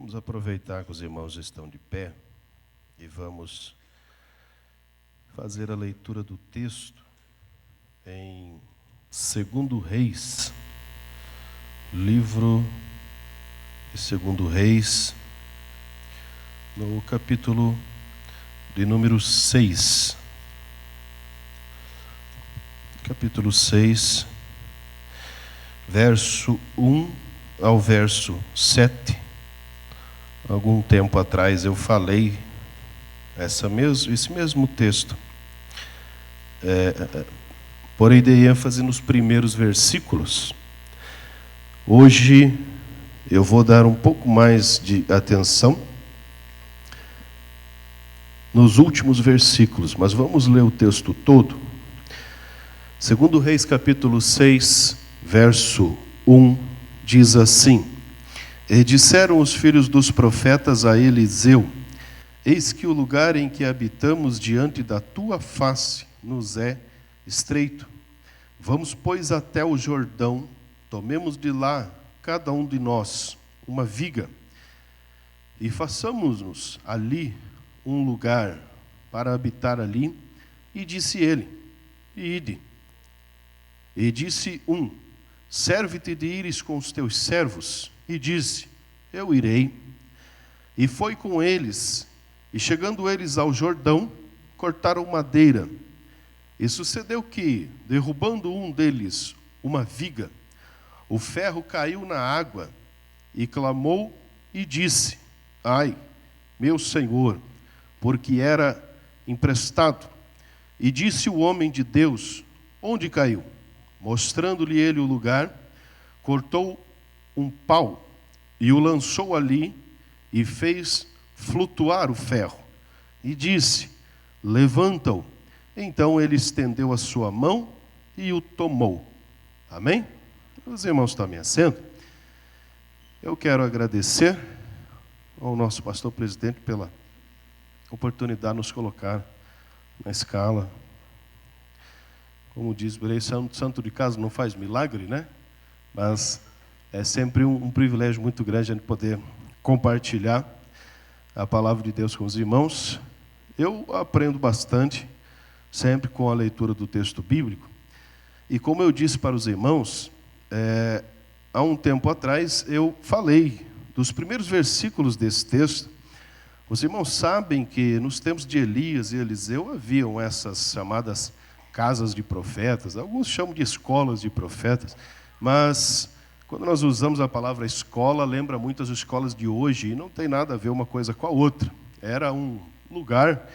Vamos aproveitar que os irmãos estão de pé e vamos fazer a leitura do texto em 2 Reis, livro de 2 Reis, no capítulo de número 6. Capítulo 6, verso 1 ao verso 7. Algum tempo atrás eu falei esse mesmo texto. Porém, dei ênfase nos primeiros versículos. Hoje eu vou dar um pouco mais de atenção nos últimos versículos, mas vamos ler o texto todo. 2 Reis, capítulo 6, verso 1, diz assim: E disseram os filhos dos profetas a Eliseu: Eis que o lugar em que habitamos diante da tua face nos é estreito. Vamos, pois, até o Jordão, tomemos de lá, cada um de nós, uma viga, e façamos-nos ali um lugar para habitar ali. E disse ele: Ide. E disse um: Serve-te de ires com os teus servos. E disse: Eu irei. E foi com eles. E chegando eles ao Jordão, cortaram madeira. E sucedeu que, derrubando um deles uma viga, o ferro caiu na água, e clamou e disse: Ai, meu senhor, porque era emprestado. E disse o homem de Deus: Onde caiu? Mostrando-lhe ele o lugar, cortou um pau e o lançou ali e fez flutuar o ferro. E disse: Levanta-o. Então ele estendeu a sua mão e o tomou. Amém? Os irmãos tomem assento. Eu quero agradecer ao nosso pastor presidente pela oportunidade de nos colocar na escala. Como diz por aí, santo de casa não faz milagre, né? Mas é sempre um privilégio muito grande a gente poder compartilhar a palavra de Deus com os irmãos. Eu aprendo bastante, sempre com a leitura do texto bíblico. E como eu disse para os irmãos, há um tempo atrás eu falei dos primeiros versículos desse texto. Os irmãos sabem que nos tempos de Elias e Eliseu haviam essas chamadas casas de profetas, alguns chamam de escolas de profetas, mas quando nós usamos a palavra escola, lembra muito as escolas de hoje, e não tem nada a ver uma coisa com a outra. Era um lugar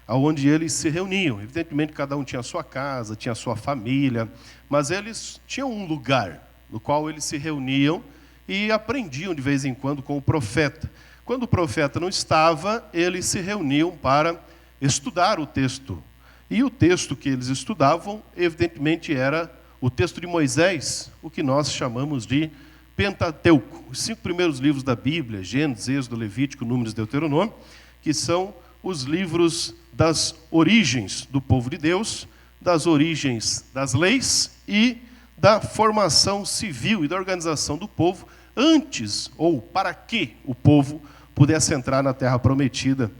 onde eles se reuniam. Evidentemente, cada um tinha a sua casa, tinha a sua família, mas eles tinham um lugar no qual eles se reuniam e aprendiam de vez em quando com o profeta. Quando o profeta não estava, eles se reuniam para estudar o texto. E o texto que eles estudavam, evidentemente, era o texto de Moisés, o que nós chamamos de Pentateuco. Os 5 primeiros livros da Bíblia, Gênesis, Êxodo, Levítico, Números e Deuteronômio, que são os livros das origens do povo de Deus, das origens das leis e da formação civil e da organização do povo, antes ou para que o povo pudesse entrar na terra prometida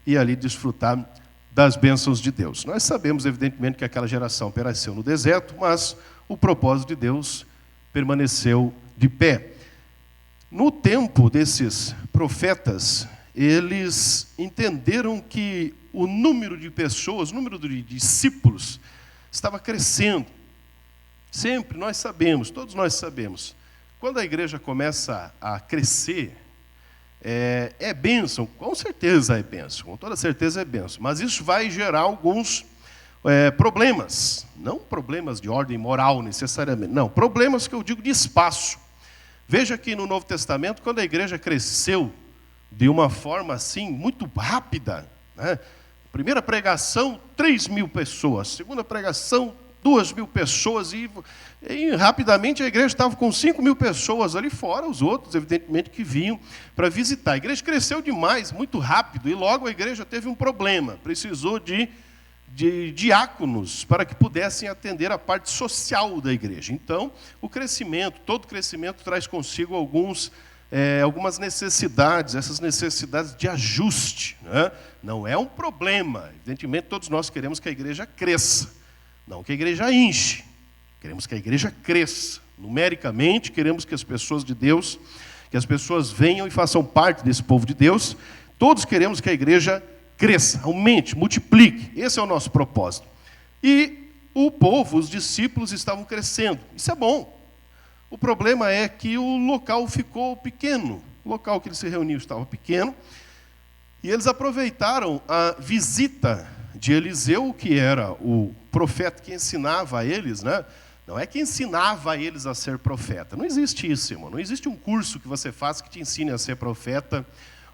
e ali desfrutar das bênçãos de Deus. Nós sabemos, evidentemente, que aquela geração pereceu no deserto, mas o propósito de Deus permaneceu de pé. No tempo desses profetas, eles entenderam que o número de pessoas, o número de discípulos, estava crescendo. Sempre nós sabemos, todos nós sabemos, quando a igreja começa a crescer, é bênção, com certeza é bênção, com toda certeza é bênção, mas isso vai gerar alguns problemas, não problemas de ordem moral necessariamente, não, problemas que eu digo de espaço. Veja que no Novo Testamento, quando a igreja cresceu de uma forma assim, muito rápida, né? Primeira pregação, 3.000 pessoas, segunda pregação, 2.000 pessoas, e rapidamente a igreja estava com 5.000 pessoas ali fora, os outros, evidentemente, que vinham para visitar. A igreja cresceu demais, muito rápido, e logo a igreja teve um problema, precisou de diáconos para que pudessem atender a parte social da igreja. Então, o crescimento, todo crescimento traz consigo alguns algumas necessidades, essas necessidades de ajuste, né? Não é um problema. Evidentemente, todos nós queremos que a igreja cresça, não que a igreja enche. Queremos que a igreja cresça. Numericamente, queremos que as pessoas de Deus, que as pessoas venham e façam parte desse povo de Deus. Todos queremos que a igreja cresça, aumente, multiplique. Esse é o nosso propósito. E o povo, os discípulos, estavam crescendo. Isso é bom. O problema é que o local ficou pequeno. O local que eles se reuniam estava pequeno. E eles aproveitaram a visita de Eliseu, que era o profeta que ensinava a eles, né? Não é que ensinava a eles a ser profeta. Não existe isso, irmão. Não existe um curso que você faça que te ensine a ser profeta,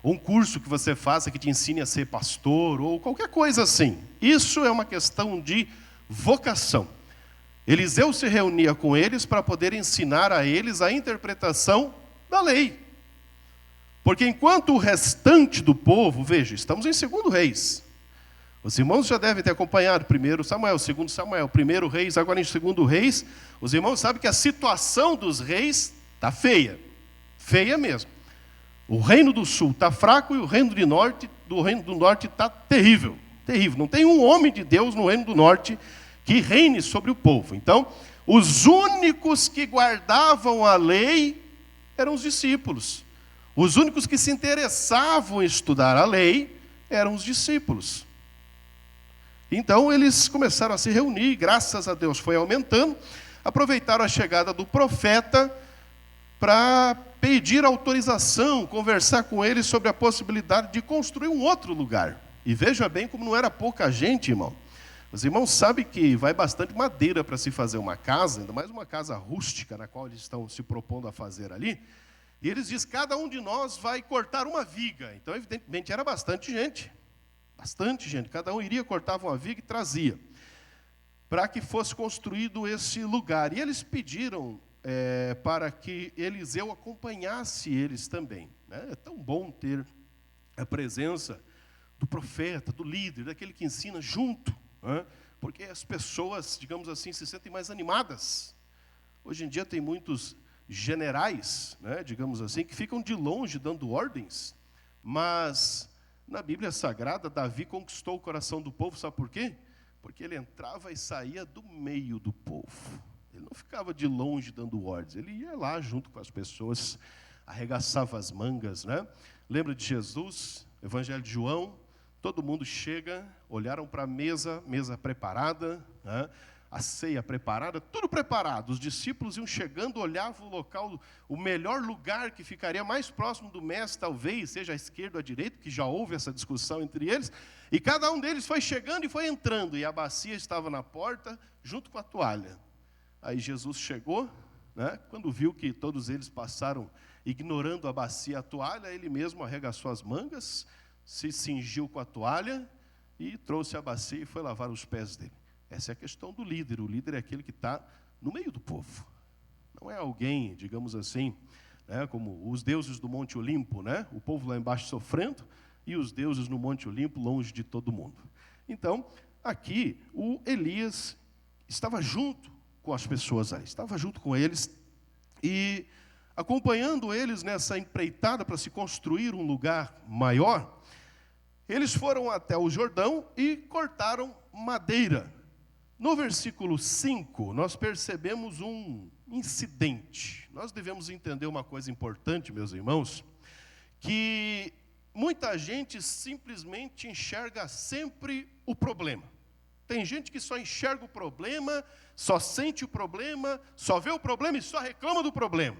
ou um curso que você faça que te ensine a ser pastor, ou qualquer coisa assim. Isso é uma questão de vocação. Eliseu se reunia com eles para poder ensinar a eles a interpretação da lei. Porque enquanto o restante do povo, veja, estamos em 2 Reis. Os irmãos já devem ter acompanhado 1 Samuel, 2 Samuel, 1 Reis, agora em 2 Reis. Os irmãos sabem que a situação dos reis está feia. Feia mesmo. O reino do sul está fraco e o reino do norte está terrível. Terrível. Não tem um homem de Deus no reino do norte que reine sobre o povo. Então, os únicos que guardavam a lei eram os discípulos. Os únicos que se interessavam em estudar a lei eram os discípulos. Então, eles começaram a se reunir, graças a Deus foi aumentando, aproveitaram a chegada do profeta para pedir autorização, conversar com ele sobre a possibilidade de construir um outro lugar. E veja bem como não era pouca gente, irmão. Os irmãos sabem que vai bastante madeira para se fazer uma casa, ainda mais uma casa rústica, na qual eles estão se propondo a fazer ali. E eles dizem, cada um de nós vai cortar uma viga. Então, evidentemente, era bastante gente. Bastante gente. Cada um iria, cortava uma viga e trazia. Para que fosse construído esse lugar. E eles pediram para que Eliseu acompanhasse eles também. Né? É tão bom ter a presença do profeta, do líder, daquele que ensina junto. Porque as pessoas, digamos assim, se sentem mais animadas. Hoje em dia tem muitos generais, né, digamos assim, que ficam de longe dando ordens, mas na Bíblia Sagrada, Davi conquistou o coração do povo, sabe por quê? Porque ele entrava e saía do meio do povo. Ele não ficava de longe dando ordens, ele ia lá junto com as pessoas, arregaçava as mangas, né? Lembra de Jesus, Evangelho de João? Todo mundo chega, olharam para a mesa preparada, né? A ceia preparada, tudo preparado. Os discípulos iam chegando, olhavam o local, o melhor lugar que ficaria mais próximo do mestre, talvez, seja à esquerda ou à direita, que já houve essa discussão entre eles, e cada um deles foi chegando e foi entrando, e a bacia estava na porta, junto com a toalha. Aí Jesus chegou, né? Quando viu que todos eles passaram ignorando a bacia e a toalha, ele mesmo arregaçou as mangas, se cingiu com a toalha e trouxe a bacia e foi lavar os pés dele. Essa é a questão do líder. O líder é aquele que está no meio do povo. Não é alguém, digamos assim, né, como os deuses do Monte Olimpo, né? O povo lá embaixo sofrendo e os deuses no Monte Olimpo longe de todo mundo. Então, aqui, o Elias estava junto com as pessoas aí, estava junto com eles e acompanhando eles nessa empreitada para se construir um lugar maior. Eles foram até o Jordão e cortaram madeira. No versículo 5, nós percebemos um incidente. Nós devemos entender uma coisa importante, meus irmãos, que muita gente simplesmente enxerga sempre o problema. Tem gente que só enxerga o problema, só sente o problema, só vê o problema e só reclama do problema.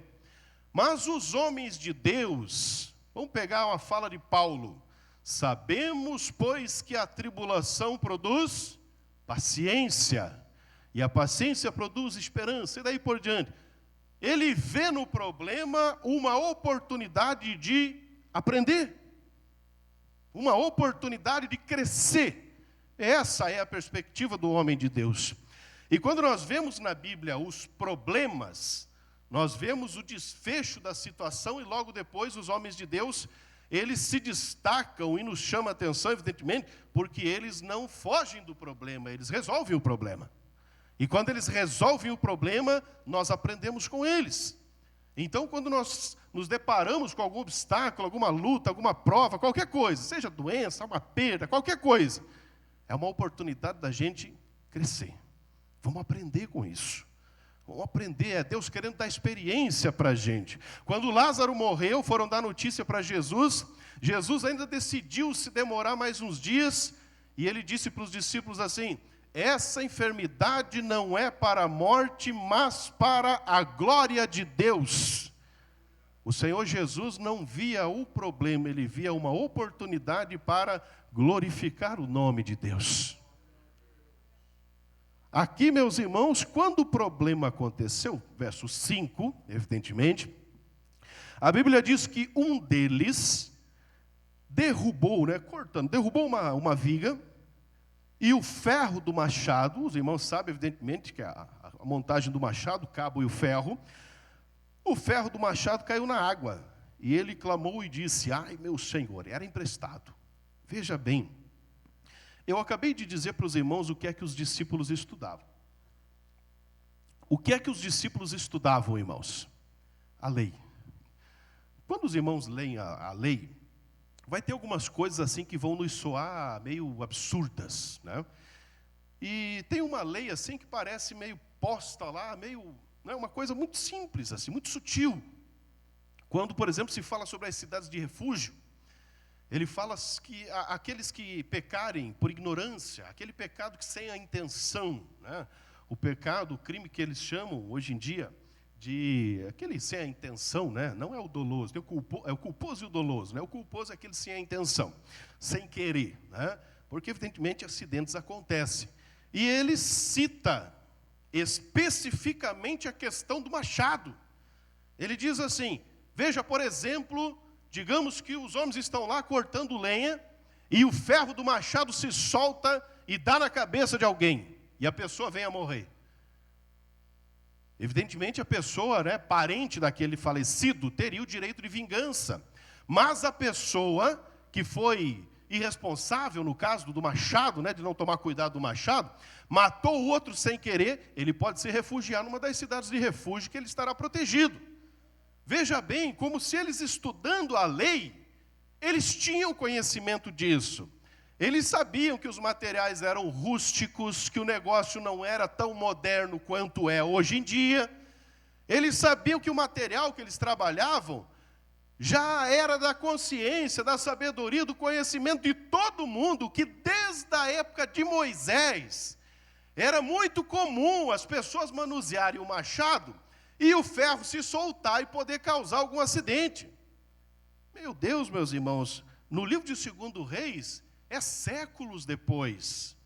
Mas os homens de Deus, vamos pegar uma fala de Paulo, sabemos, pois, que a tribulação produz paciência, e a paciência produz esperança, e daí por diante. Ele vê no problema uma oportunidade de aprender, uma oportunidade de crescer. Essa é a perspectiva do homem de Deus. E quando nós vemos na Bíblia os problemas, nós vemos o desfecho da situação e logo depois os homens de Deus, eles se destacam e nos chamam a atenção, evidentemente, porque eles não fogem do problema, eles resolvem o problema. E quando eles resolvem o problema, nós aprendemos com eles. Então, quando nós nos deparamos com algum obstáculo, alguma luta, alguma prova, qualquer coisa, seja doença, uma perda, qualquer coisa, é uma oportunidade da gente crescer. Vamos aprender com isso. Vamos aprender, é Deus querendo dar experiência para a gente. Quando Lázaro morreu, foram dar notícia para Jesus. Jesus ainda decidiu se demorar mais uns dias, e ele disse para os discípulos assim: essa enfermidade não é para a morte, mas para a glória de Deus. O Senhor Jesus não via o problema, ele via uma oportunidade para glorificar o nome de Deus. Aqui, meus irmãos, quando o problema aconteceu, verso 5, evidentemente, a Bíblia diz que um deles derrubou, derrubou uma viga, e o ferro do machado, os irmãos sabem, evidentemente, que a montagem do machado, o cabo e o ferro do machado caiu na água. E ele clamou e disse: ai, meu Senhor, era emprestado. Veja bem, eu acabei de dizer para os irmãos o que é que os discípulos estudavam. O que é que os discípulos estudavam, irmãos? A lei. Quando os irmãos leem a lei, vai ter algumas coisas assim que vão nos soar meio absurdas, né? E tem uma lei assim que parece meio posta lá, meio, né, uma coisa muito simples, assim, muito sutil. Quando, por exemplo, se fala sobre as cidades de refúgio, ele fala que aqueles que pecarem por ignorância, aquele pecado que sem a intenção, né, o pecado, o crime que eles chamam hoje em dia de aquele sem a intenção, né? Não é o doloso, é o culposo e o doloso, né? O culposo é aquele sem a intenção, sem querer, né? Porque evidentemente acidentes acontecem. E ele cita especificamente a questão do machado. Ele diz assim: veja, por exemplo, digamos que os homens estão lá cortando lenha e o ferro do machado se solta e dá na cabeça de alguém e a pessoa vem a morrer. Evidentemente a pessoa, né, parente daquele falecido, teria o direito de vingança. Mas a pessoa que foi irresponsável, no caso do machado, né, de não tomar cuidado do machado, matou o outro sem querer, ele pode se refugiar numa das cidades de refúgio que ele estará protegido. Veja bem, como se eles estudando a lei, eles tinham conhecimento disso. Eles sabiam que os materiais eram rústicos, que o negócio não era tão moderno quanto é hoje em dia. Eles sabiam que o material que eles trabalhavam já era da consciência, da sabedoria, do conhecimento de todo mundo, que desde a época de Moisés era muito comum as pessoas manusearem o machado e o ferro se soltar e poder causar algum acidente. Meu Deus, meus irmãos, no livro de 2 Reis, é séculos depois,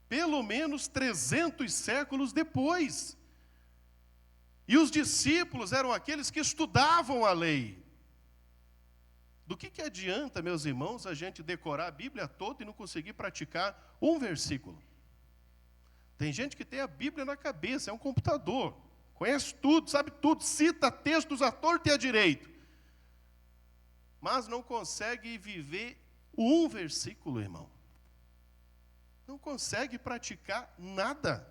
pelo menos 300 séculos depois. E os discípulos eram aqueles que estudavam a lei. Do que adianta, meus irmãos, a gente decorar a Bíblia toda e não conseguir praticar um versículo? Tem gente que tem a Bíblia na cabeça, é um computador, conhece tudo, sabe tudo, cita textos à torta e à direito, mas não consegue viver um versículo, irmão. Não consegue praticar nada.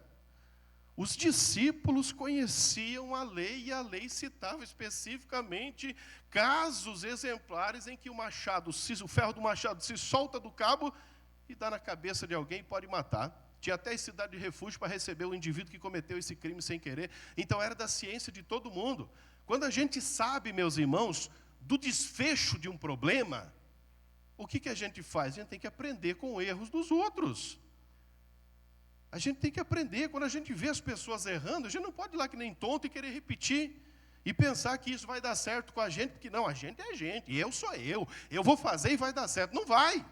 Os discípulos conheciam a lei e a lei citava especificamente casos exemplares em que o ferro do machado se solta do cabo e dá na cabeça de alguém e pode matar. Tinha até cidade de refúgio para receber o indivíduo que cometeu esse crime sem querer. Então era da ciência de todo mundo. Quando a gente sabe, meus irmãos, do desfecho de um problema, o que a gente faz? A gente tem que aprender com erros dos outros. A gente tem que aprender. Quando a gente vê as pessoas errando, a gente não pode ir lá que nem tonto e querer repetir e pensar que isso vai dar certo com a gente, porque não, a gente é a gente, eu sou eu vou fazer e vai dar certo. Não vai.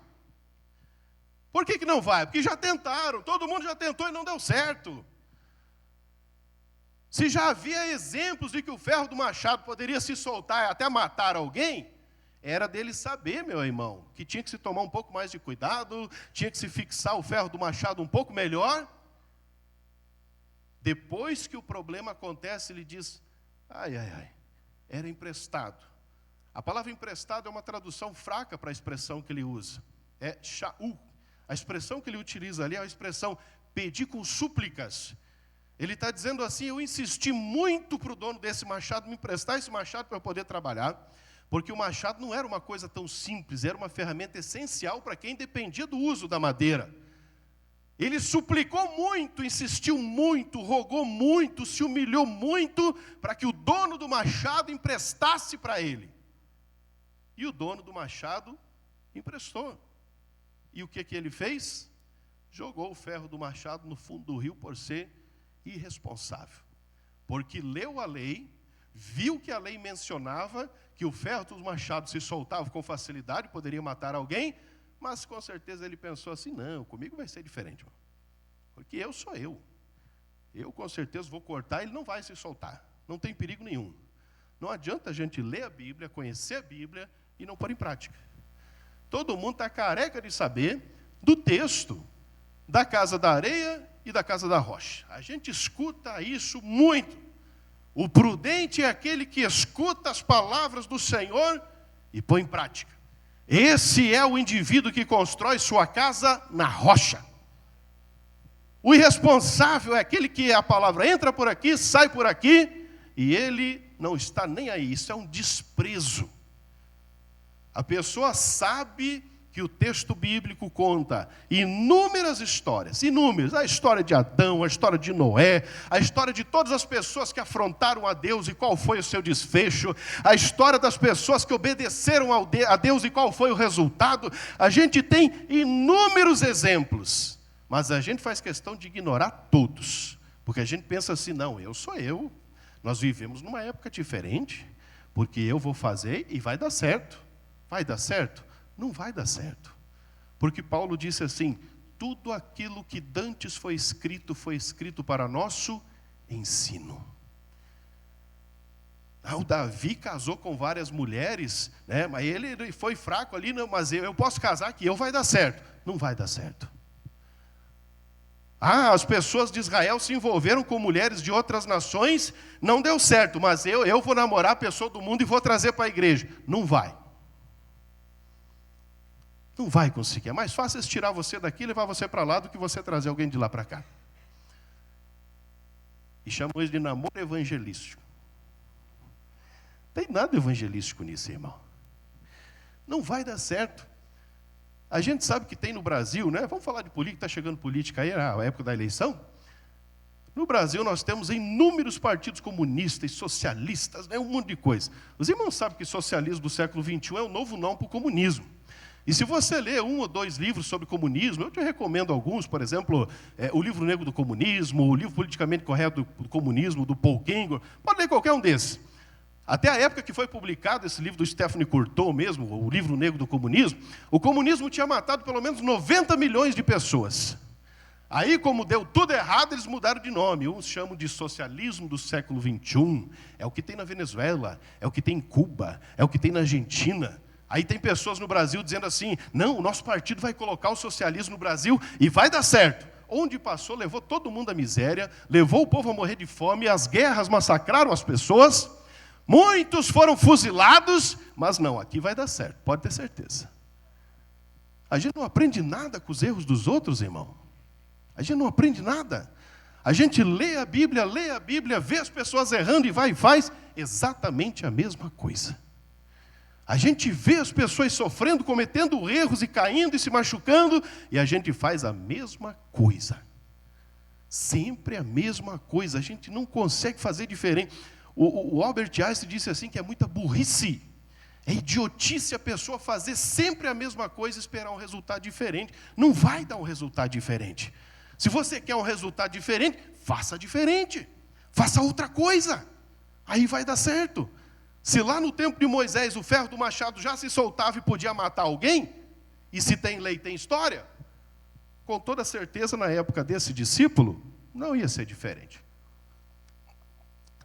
Por que não vai? Porque já tentaram, todo mundo já tentou e não deu certo. Se já havia exemplos de que o ferro do machado poderia se soltar e até matar alguém, era dele saber, meu irmão, que tinha que se tomar um pouco mais de cuidado, tinha que se fixar o ferro do machado um pouco melhor. Depois que o problema acontece, ele diz: ai, era emprestado. A palavra emprestado é uma tradução fraca para a expressão que ele usa. É sha'u. A expressão que ele utiliza ali é a expressão pedir com súplicas. Ele está dizendo assim: eu insisti muito para o dono desse machado me emprestar esse machado para eu poder trabalhar, porque o machado não era uma coisa tão simples, era uma ferramenta essencial para quem dependia do uso da madeira. Ele suplicou muito, insistiu muito, rogou muito, se humilhou muito, para que o dono do machado emprestasse para ele. E o dono do machado emprestou. E o que ele fez? Jogou o ferro do machado no fundo do rio por ser irresponsável. Porque leu a lei, viu que a lei mencionava que o ferro dos machados se soltava com facilidade, poderia matar alguém, mas com certeza ele pensou assim: não, comigo vai ser diferente, irmão. Porque eu sou eu. Eu com certeza vou cortar, ele não vai se soltar. Não tem perigo nenhum. Não adianta a gente ler a Bíblia, conhecer a Bíblia e não pôr em prática. Todo mundo está careca de saber do texto da casa da areia e da casa da rocha. A gente escuta isso muito. O prudente é aquele que escuta as palavras do Senhor e põe em prática. Esse é o indivíduo que constrói sua casa na rocha. O irresponsável é aquele que a palavra entra por aqui, sai por aqui, e ele não está nem aí. Isso é um desprezo. A pessoa sabe que o texto bíblico conta inúmeras histórias, inúmeras. A história de Adão, a história de Noé, a história de todas as pessoas que afrontaram a Deus e qual foi o seu desfecho, a história das pessoas que obedeceram a Deus e qual foi o resultado. A gente tem inúmeros exemplos, mas a gente faz questão de ignorar todos, porque a gente pensa assim: não, eu sou eu. Nós vivemos numa época diferente, porque eu vou fazer e vai dar certo. Vai dar certo? Não vai dar certo. Porque Paulo disse assim: tudo aquilo que dantes foi escrito para nosso ensino. O Davi casou com várias mulheres, né? Mas ele foi fraco ali, não, mas eu posso casar que vai dar certo. Não vai dar certo. As pessoas de Israel se envolveram com mulheres de outras nações, não deu certo, mas eu vou namorar a pessoa do mundo e vou trazer para a igreja. Não vai. Não vai conseguir. É mais fácil tirar você daqui e levar você para lá do que você trazer alguém de lá para cá. E chamam isso de namoro evangelístico. Não tem nada evangelístico nisso, irmão. Não vai dar certo. A gente sabe que tem no Brasil, né? Vamos falar de política, está chegando política aí, a época da eleição. No Brasil nós temos inúmeros partidos comunistas, socialistas, né? Um monte de coisa. Os irmãos sabem que socialismo do século XXI é o novo nome para o comunismo. E se você ler 1 ou 2 livros sobre comunismo, eu te recomendo alguns, por exemplo, o Livro Negro do Comunismo, o Livro Politicamente Correto do Comunismo, do Paul Kengor, pode ler qualquer um desses. Até a época que foi publicado esse livro do Stephanie Courtauld mesmo, o Livro Negro do Comunismo, o comunismo tinha matado pelo menos 90 milhões de pessoas. Aí, como deu tudo errado, eles mudaram de nome. Uns chamam de socialismo do século XXI, é o que tem na Venezuela, é o que tem em Cuba, é o que tem na Argentina. Aí tem pessoas no Brasil dizendo assim: não, o nosso partido vai colocar o socialismo no Brasil e vai dar certo. Onde passou, levou todo mundo à miséria, levou o povo a morrer de fome, as guerras massacraram as pessoas, muitos foram fuzilados, mas não, aqui vai dar certo, pode ter certeza. A gente não aprende nada com os erros dos outros, irmão. A gente não aprende nada. A gente lê a Bíblia, vê as pessoas errando e vai e faz exatamente a mesma coisa. A gente vê as pessoas sofrendo, cometendo erros e caindo e se machucando, e a gente faz a mesma coisa. Sempre a mesma coisa, a gente não consegue fazer diferente. O Albert Einstein disse assim que é muita burrice. É idiotice a pessoa fazer sempre a mesma coisa e esperar um resultado diferente. Não vai dar um resultado diferente. Se você quer um resultado diferente, faça diferente. Faça outra coisa. Aí vai dar certo. Se lá no tempo de Moisés o ferro do machado já se soltava e podia matar alguém, e se tem lei, tem história, com toda certeza na época desse discípulo, não ia ser diferente.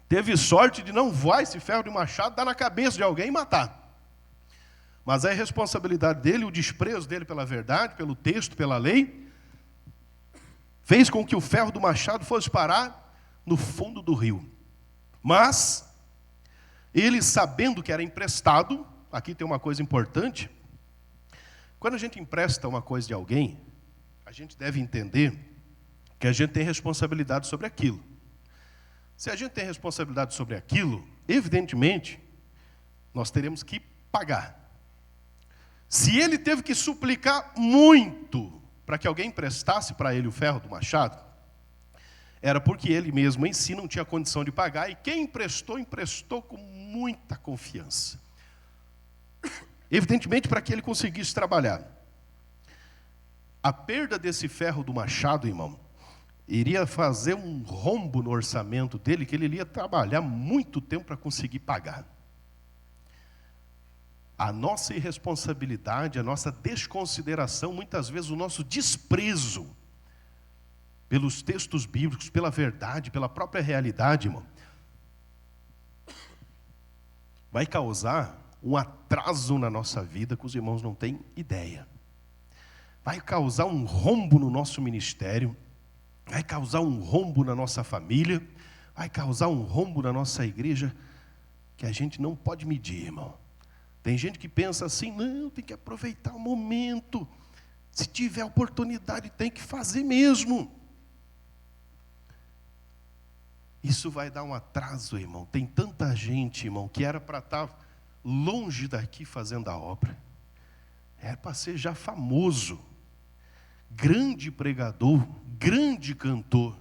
Teve sorte de não voar esse ferro de machado, dar na cabeça de alguém e matar. Mas a irresponsabilidade dele, o desprezo dele pela verdade, pelo texto, pela lei, fez com que o ferro do machado fosse parar no fundo do rio. Mas ele, sabendo que era emprestado, aqui tem uma coisa importante, quando a gente empresta uma coisa de alguém, a gente deve entender que a gente tem responsabilidade sobre aquilo. Se a gente tem responsabilidade sobre aquilo, evidentemente, nós teremos que pagar. Se ele teve que suplicar muito para que alguém emprestasse para ele o ferro do machado, era porque ele mesmo em si não tinha condição de pagar, e quem emprestou, emprestou com muita confiança. Evidentemente, para que ele conseguisse trabalhar. A perda desse ferro do machado, irmão, iria fazer um rombo no orçamento dele, que ele iria trabalhar muito tempo para conseguir pagar. A nossa irresponsabilidade, a nossa desconsideração, muitas vezes o nosso desprezo pelos textos bíblicos, pela verdade, pela própria realidade, irmão, vai causar um atraso na nossa vida que os irmãos não têm ideia. Vai causar um rombo no nosso ministério, vai causar um rombo na nossa família, vai causar um rombo na nossa igreja, que a gente não pode medir, irmão. Tem gente que pensa assim, não, tem que aproveitar o momento. Se tiver oportunidade, tem que fazer mesmo. Isso vai dar um atraso, irmão. Tem tanta gente, irmão, que era para estar longe daqui fazendo a obra. Era para ser já famoso. Grande pregador, grande cantor.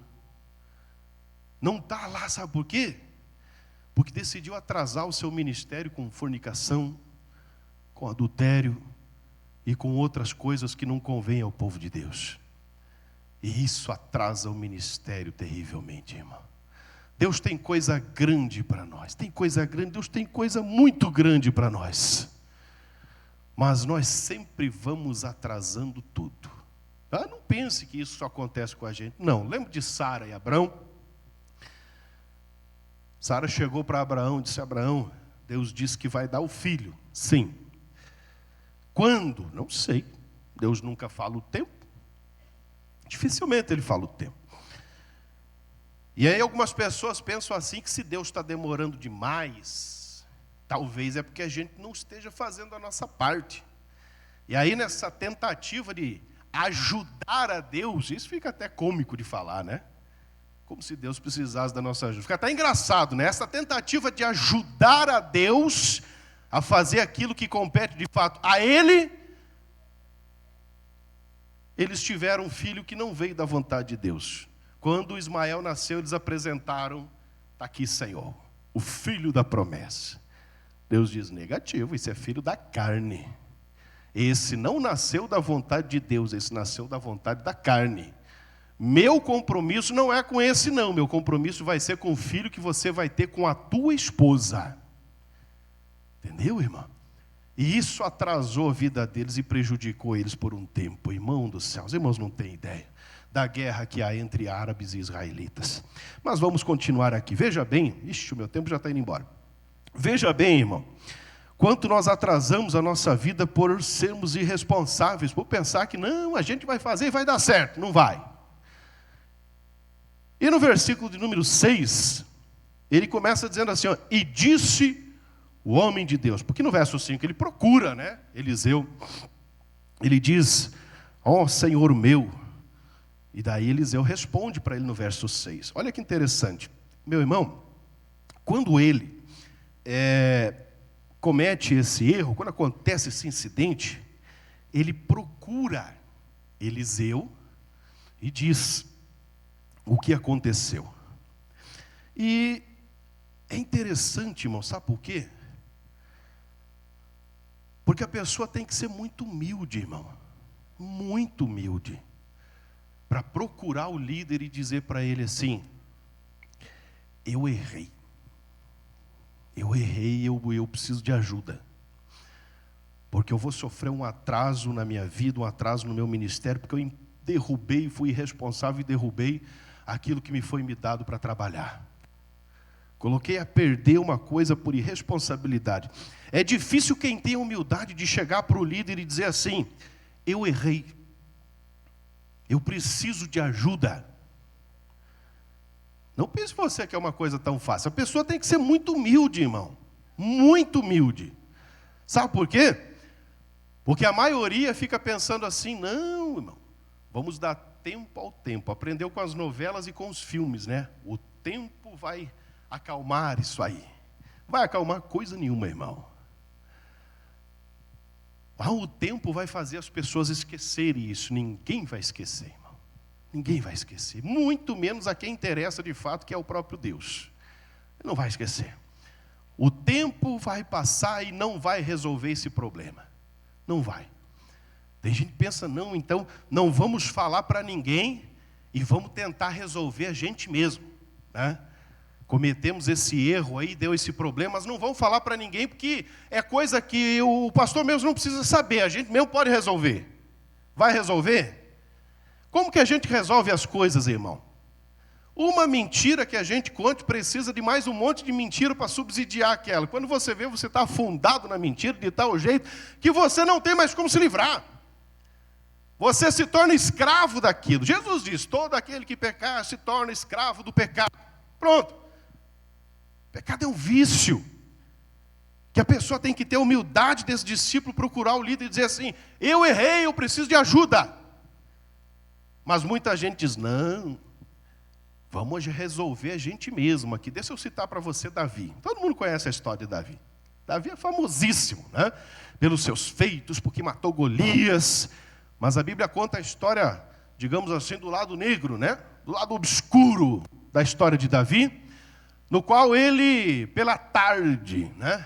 Não está lá, sabe por quê? Porque decidiu atrasar o seu ministério com fornicação, com adultério e com outras coisas que não convêm ao povo de Deus. E isso atrasa o ministério terrivelmente, irmão. Deus tem coisa grande para nós, tem coisa grande, Deus tem coisa muito grande para nós. Mas nós sempre vamos atrasando tudo. Não pense que isso só acontece com a gente. Não, lembra de Sara e Abraão? Sara chegou para Abraão e disse, Abraão, Deus disse que vai dar o filho. Sim. Quando? Não sei. Deus nunca fala o tempo. Dificilmente ele fala o tempo. E aí algumas pessoas pensam assim, que se Deus está demorando demais, talvez é porque a gente não esteja fazendo a nossa parte. E aí nessa tentativa de ajudar a Deus, isso fica até cômico de falar, né? Como se Deus precisasse da nossa ajuda. Fica até engraçado, né? Essa tentativa de ajudar a Deus a fazer aquilo que compete de fato a Ele. Eles tiveram um filho que não veio da vontade de Deus. Quando Ismael nasceu, eles apresentaram, está aqui, Senhor, o filho da promessa. Deus diz, negativo, esse é filho da carne. Esse não nasceu da vontade de Deus, esse nasceu da vontade da carne. Meu compromisso não é com esse não, meu compromisso vai ser com o filho que você vai ter com a tua esposa. Entendeu, irmão? E isso atrasou a vida deles e prejudicou eles por um tempo. Irmão do céu, os irmãos não têm ideia da guerra que há entre árabes e israelitas. Mas vamos continuar aqui. Veja bem, o meu tempo já está indo embora. Veja bem, irmão, quanto nós atrasamos a nossa vida por sermos irresponsáveis, por pensar que não, a gente vai fazer e vai dar certo. Não vai. E no versículo de número 6, ele começa dizendo assim, ó, e disse o homem de Deus. Porque no verso 5 ele procura, né, Eliseu. Ele diz, ó Senhor meu. E daí Eliseu responde para ele no verso 6. Olha que interessante. Meu irmão, quando ele comete esse erro, quando acontece esse incidente, ele procura Eliseu e diz o que aconteceu. E é interessante, irmão, sabe por quê? Porque a pessoa tem que ser muito humilde, irmão. Muito humilde. Para procurar o líder e dizer para ele assim, eu errei. Eu preciso de ajuda. Porque eu vou sofrer um atraso na minha vida, um atraso no meu ministério, porque eu derrubei, fui irresponsável e derrubei aquilo que me foi me dado para trabalhar. Coloquei a perder uma coisa por irresponsabilidade. É difícil quem tem a humildade de chegar para o líder e dizer assim, eu errei. Eu preciso de ajuda. Não pense você que é uma coisa tão fácil. A pessoa tem que ser muito humilde, irmão. Muito humilde. Sabe por quê? Porque a maioria fica pensando assim, não, irmão, vamos dar tempo ao tempo. Aprendeu com as novelas e com os filmes, né? O tempo vai acalmar isso aí. Vai acalmar coisa nenhuma, irmão. O tempo vai fazer as pessoas esquecerem isso. Ninguém vai esquecer, irmão. Ninguém vai esquecer. Muito menos a quem interessa de fato, que é o próprio Deus. Ele não vai esquecer. O tempo vai passar e não vai resolver esse problema. Não vai. Tem gente que pensa, não, então não vamos falar para ninguém e vamos tentar resolver a gente mesmo, né? Cometemos esse erro aí, deu esse problema, mas não vamos falar para ninguém porque é coisa que o pastor mesmo não precisa saber, a gente mesmo pode resolver. Vai resolver? Como que a gente resolve as coisas, irmão? Uma mentira que a gente conte precisa de mais um monte de mentira para subsidiar aquela. Quando você vê, você está afundado na mentira de tal jeito que você não tem mais como se livrar. Você se torna escravo daquilo. Jesus diz, todo aquele que pecar se torna escravo do pecado. Pronto. Pecado é um vício. Que a pessoa tem que ter humildade desse discípulo, procurar o líder e dizer assim, eu errei, eu preciso de ajuda. Mas muita gente diz, não, vamos resolver a gente mesmo aqui. Deixa eu citar para você Davi. Todo mundo conhece a história de Davi. Davi é famosíssimo, né? Pelos seus feitos, porque matou Golias. Mas a Bíblia conta a história, digamos assim, do lado negro, né? Do lado obscuro da história de Davi, no qual ele, pela tarde, né?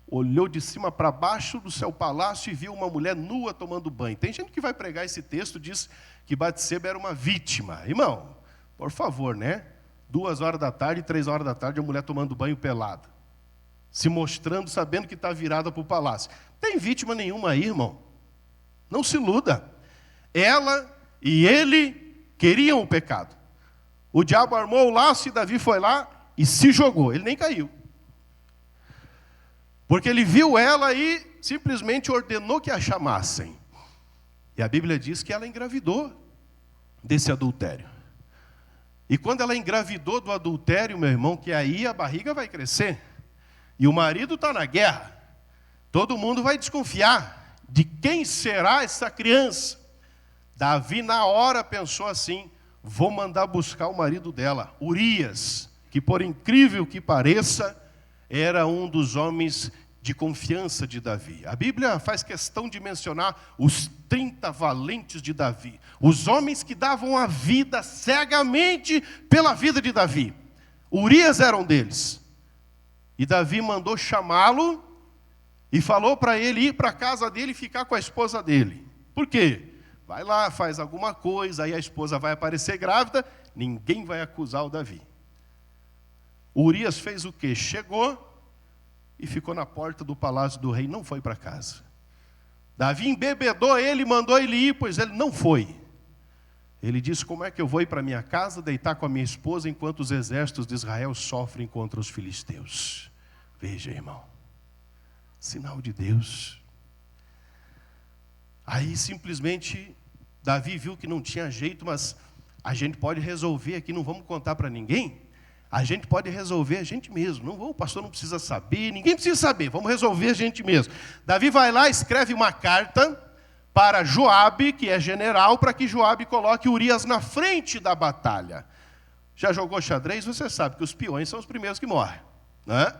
Olhou de cima para baixo do seu palácio e viu uma mulher nua tomando banho. Tem gente que vai pregar esse texto, diz que Batseba era uma vítima. Irmão, por favor, né? 2 horas da tarde, 3 horas da tarde, a mulher tomando banho pelada. Se mostrando, sabendo que está virada para o palácio. Tem vítima nenhuma aí, irmão. Não se iluda. Ela e ele queriam o pecado. O diabo armou o laço e Davi foi lá e se jogou. Ele nem caiu. Porque ele viu ela e simplesmente ordenou que a chamassem. E a Bíblia diz que ela engravidou desse adultério. E quando ela engravidou do adultério, meu irmão, que aí a barriga vai crescer. E o marido está na guerra. Todo mundo vai desconfiar de quem será essa criança. Davi, na hora, pensou assim, vou mandar buscar o marido dela, Urias, que por incrível que pareça, era um dos homens de confiança de Davi. A Bíblia faz questão de mencionar os 30 valentes de Davi. Os homens que davam a vida cegamente pela vida de Davi. Urias era um deles. E Davi mandou chamá-lo e falou para ele ir para a casa dele e ficar com a esposa dele. Por quê? Vai lá, faz alguma coisa, aí a esposa vai aparecer grávida, ninguém vai acusar o Davi. Urias fez o quê? Chegou e ficou na porta do palácio do rei, não foi para casa. Davi embebedou ele, mandou ele ir, pois ele não foi. Ele disse, como é que eu vou ir para minha casa, deitar com a minha esposa, enquanto os exércitos de Israel sofrem contra os filisteus? Veja, irmão, sinal de Deus. Aí simplesmente Davi viu que não tinha jeito, mas a gente pode resolver aqui, não vamos contar para ninguém. A gente pode resolver a gente mesmo. Não, o pastor não precisa saber, ninguém precisa saber, vamos resolver a gente mesmo. Davi vai lá, escreve uma carta para Joabe, que é general, para que Joabe coloque Urias na frente da batalha. Já jogou xadrez? Você sabe que os peões são os primeiros que morrem, né?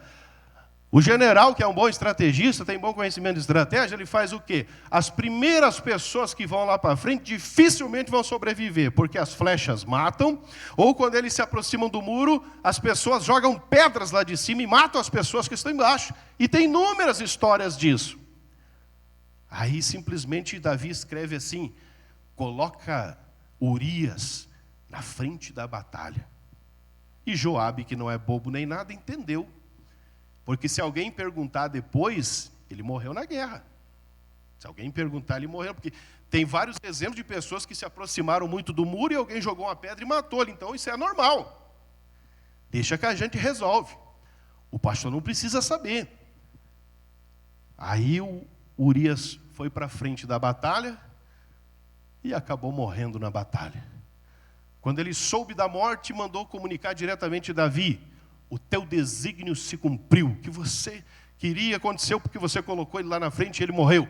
O general, que é um bom estrategista, tem bom conhecimento de estratégia, ele faz o quê? As primeiras pessoas que vão lá para frente dificilmente vão sobreviver, porque as flechas matam, ou quando eles se aproximam do muro, as pessoas jogam pedras lá de cima e matam as pessoas que estão embaixo. E tem inúmeras histórias disso. Aí simplesmente Davi escreve assim, coloca Urias na frente da batalha. E Joabe, que não é bobo nem nada, entendeu. Porque se alguém perguntar depois, ele morreu na guerra. Se alguém perguntar, ele morreu. Porque tem vários exemplos de pessoas que se aproximaram muito do muro e alguém jogou uma pedra e matou ele. Então isso é normal. Deixa que a gente resolve. O pastor não precisa saber. Aí o Urias foi para frente da batalha e acabou morrendo na batalha. Quando ele soube da morte, mandou comunicar diretamente a Davi. O teu desígnio se cumpriu. O que você queria aconteceu porque você colocou ele lá na frente e ele morreu.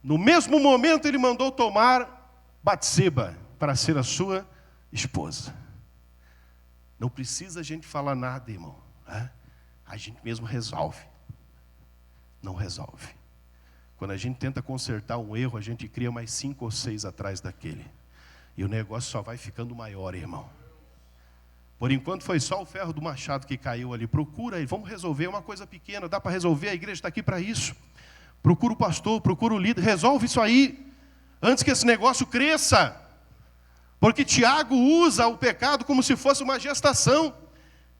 No mesmo momento ele mandou tomar Batseba para ser a sua esposa. Não precisa a gente falar nada, irmão. A gente mesmo resolve. Não resolve. Quando a gente tenta consertar um erro, a gente cria mais 5 ou 6 atrás daquele. E o negócio só vai ficando maior, irmão. Por enquanto foi só o ferro do machado que caiu ali. Procura aí, vamos resolver uma coisa pequena. Dá para resolver, a igreja está aqui para isso. Procura o pastor, procura o líder. Resolve isso aí, antes que esse negócio cresça. Porque Tiago usa o pecado como se fosse uma gestação.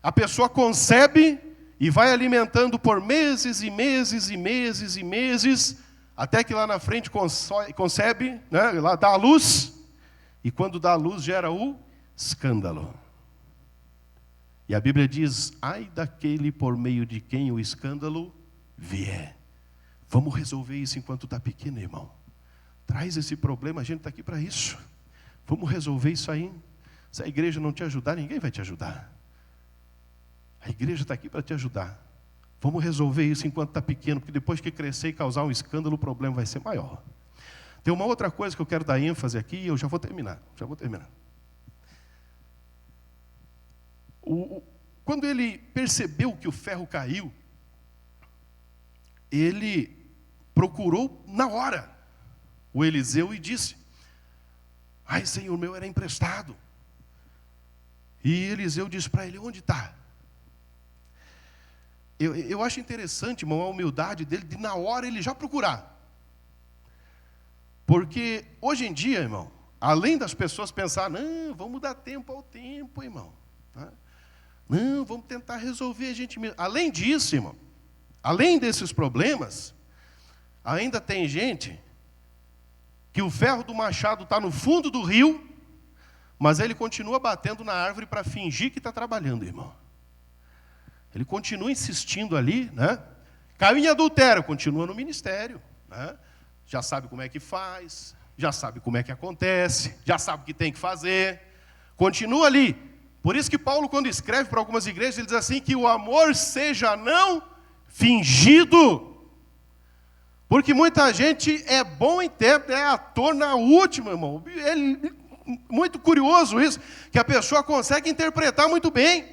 A pessoa concebe e vai alimentando por meses e meses e meses e meses, até que lá na frente concebe, né, lá dá a luz, e quando dá a luz gera o escândalo. E a Bíblia diz, ai daquele por meio de quem o escândalo vier. Vamos resolver isso enquanto está pequeno, irmão. Traz esse problema, a gente está aqui para isso. Vamos resolver isso aí. Se a igreja não te ajudar, ninguém vai te ajudar. A igreja está aqui para te ajudar. Vamos resolver isso enquanto está pequeno, porque depois que crescer e causar um escândalo, o problema vai ser maior. Tem uma outra coisa que eu quero dar ênfase aqui, e eu já vou terminar. Quando ele percebeu que o ferro caiu, ele procurou na hora o Eliseu e disse, ai, Senhor meu, era emprestado. E Eliseu disse para ele, onde está? Eu acho interessante, irmão, a humildade dele, de na hora ele já procurar. Porque hoje em dia, irmão, além das pessoas pensar, não, vamos dar tempo ao tempo, irmão. Tá? Não, vamos tentar resolver a gente mesmo. Além disso, irmão, além desses problemas, ainda tem gente que o ferro do machado está no fundo do rio, mas ele continua batendo na árvore para fingir que está trabalhando, irmão. Ele continua insistindo ali, né? Caiu em adultério, continua no ministério, né? Já sabe como é que faz, já sabe como é que acontece, já sabe o que tem que fazer, continua ali. Por isso que Paulo, quando escreve para algumas igrejas, ele diz assim, que o amor seja não fingido. Porque muita gente é bom intérprete, é ator na última, irmão. Muito curioso isso, que a pessoa consegue interpretar muito bem.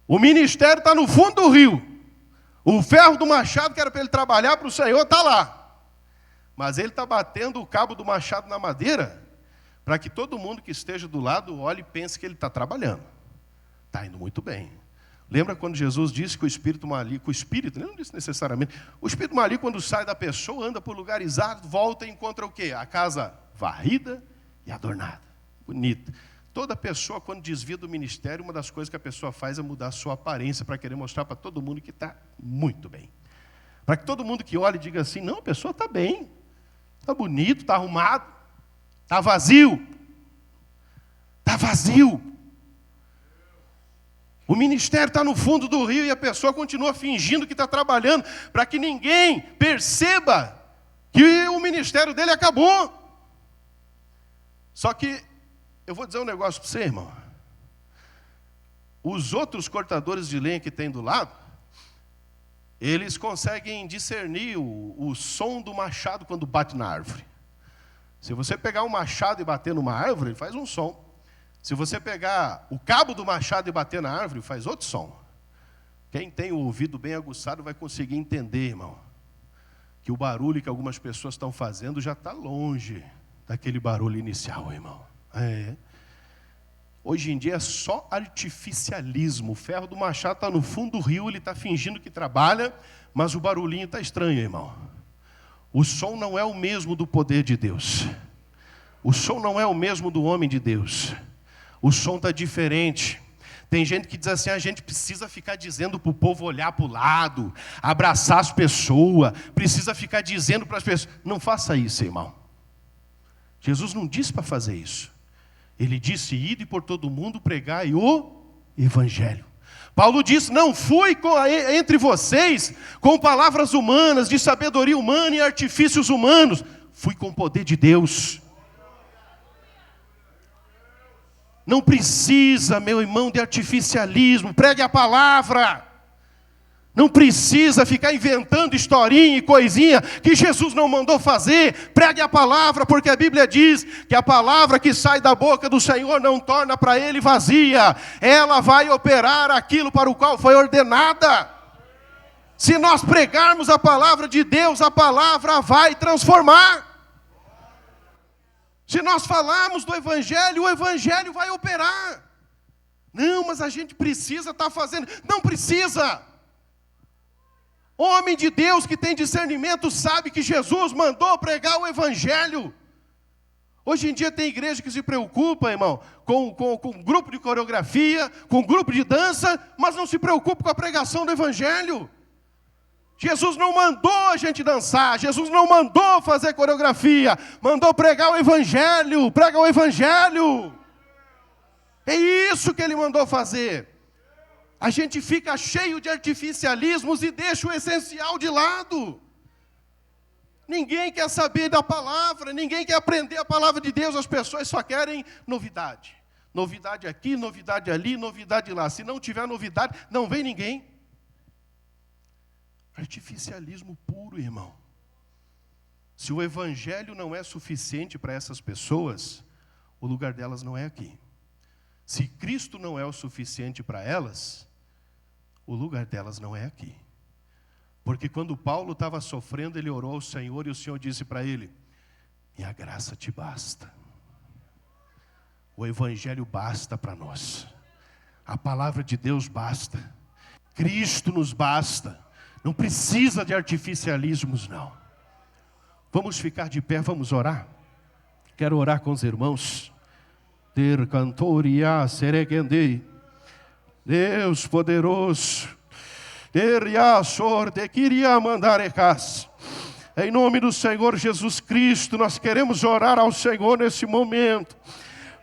O ministério está no fundo do rio. O ferro do machado, que era para ele trabalhar para o Senhor, está lá. Mas ele está batendo o cabo do machado na madeira, para que todo mundo que esteja do lado olhe e pense que ele está trabalhando. Está indo muito bem. Lembra quando Jesus disse que o espírito maligno, ele não disse necessariamente, o espírito maligno quando sai da pessoa, anda por lugares áridos, volta e encontra o quê? A casa varrida e adornada, bonita. Toda pessoa, quando desvia do ministério, uma das coisas que a pessoa faz é mudar a sua aparência para querer mostrar para todo mundo que está muito bem. Para que todo mundo que olhe diga assim, não, a pessoa está bem, está bonito, está arrumado, está vazio. Está vazio. O ministério está no fundo do rio e a pessoa continua fingindo que está trabalhando para que ninguém perceba que o ministério dele acabou. Só que, eu vou dizer um negócio para você, irmão. Os outros cortadores de lenha que tem do lado, eles conseguem discernir o som do machado quando bate na árvore. Se você pegar um machado e bater numa árvore, ele faz um som. Se você pegar o cabo do machado e bater na árvore, faz outro som. Quem tem o ouvido bem aguçado vai conseguir entender, irmão, que o barulho que algumas pessoas estão fazendo já está longe daquele barulho inicial, irmão. Hoje em dia é só artificialismo. O ferro do machado está no fundo do rio, ele está fingindo que trabalha, mas o barulhinho está estranho, irmão. O som não é o mesmo do poder de Deus. O som não é o mesmo do homem de Deus. O som está diferente. Tem gente que diz assim, a gente precisa ficar dizendo para o povo olhar para o lado, abraçar as pessoas, precisa ficar dizendo para as pessoas. Não faça isso, irmão. Jesus não disse para fazer isso. Ele disse, ide por todo mundo, pregai o evangelho. Paulo disse, não fui entre vocês com palavras humanas, de sabedoria humana e artifícios humanos. Fui com o poder de Deus. Não precisa, meu irmão, de artificialismo. Pregue a palavra. Não precisa ficar inventando historinha e coisinha que Jesus não mandou fazer. Pregue a palavra, porque a Bíblia diz que a palavra que sai da boca do Senhor não torna para Ele vazia. Ela vai operar aquilo para o qual foi ordenada. Se nós pregarmos a palavra de Deus, a palavra vai transformar. Se nós falarmos do Evangelho, o Evangelho vai operar. Não, mas a gente precisa estar fazendo. Não precisa. Homem de Deus que tem discernimento sabe que Jesus mandou pregar o Evangelho. Hoje em dia tem igreja que se preocupa, irmão, com grupo de coreografia, com grupo de dança, mas não se preocupa com a pregação do Evangelho. Jesus não mandou a gente dançar, Jesus não mandou fazer coreografia, mandou pregar o Evangelho, prega o Evangelho. É isso que Ele mandou fazer. A gente fica cheio de artificialismos e deixa o essencial de lado. Ninguém quer saber da palavra, ninguém quer aprender a palavra de Deus, as pessoas só querem novidade. Novidade aqui, novidade ali, novidade lá. Se não tiver novidade, não vem ninguém. Artificialismo puro, irmão. Se o Evangelho não é suficiente para essas pessoas, o lugar delas não é aqui. Se Cristo não é o suficiente para elas, o lugar delas não é aqui. Porque quando Paulo estava sofrendo, ele orou ao Senhor e o Senhor disse para ele: minha graça te basta. O Evangelho basta para nós. A palavra de Deus basta. Cristo nos basta. Não precisa de artificialismos, não. Vamos ficar de pé, vamos orar. Quero orar com os irmãos. Ter cantoria seregendei. Deus poderoso, em nome do Senhor Jesus Cristo, nós queremos orar ao Senhor nesse momento,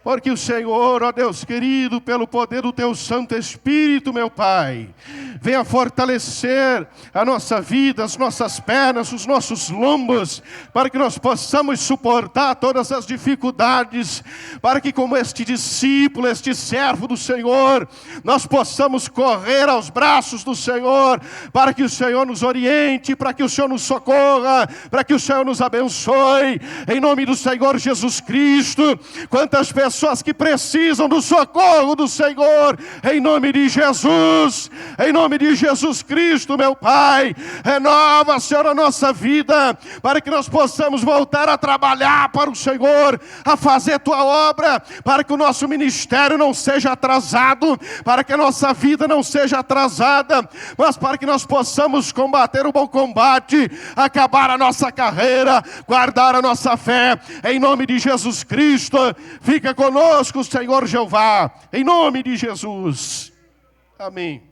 porque o Senhor, ó Deus querido, pelo poder do Teu Santo Espírito, meu Pai, venha fortalecer a nossa vida, as nossas pernas, os nossos lombos, para que nós possamos suportar todas as dificuldades, para que como este discípulo, este servo do Senhor, nós possamos correr aos braços do Senhor, para que o Senhor nos oriente, para que o Senhor nos socorra, para que o Senhor nos abençoe, em nome do Senhor Jesus Cristo. Quantas pessoas que precisam do socorro do Senhor, em nome de Jesus, em nome de Jesus Cristo, meu Pai, renova, Senhor, a nossa vida, para que nós possamos voltar a trabalhar para o Senhor, a fazer Tua obra, para que o nosso ministério não seja atrasado, para que a nossa vida não seja atrasada, mas para que nós possamos combater o bom combate, acabar a nossa carreira, guardar a nossa fé, em nome de Jesus Cristo. Fica conosco, Senhor Jeová, em nome de Jesus. Amém.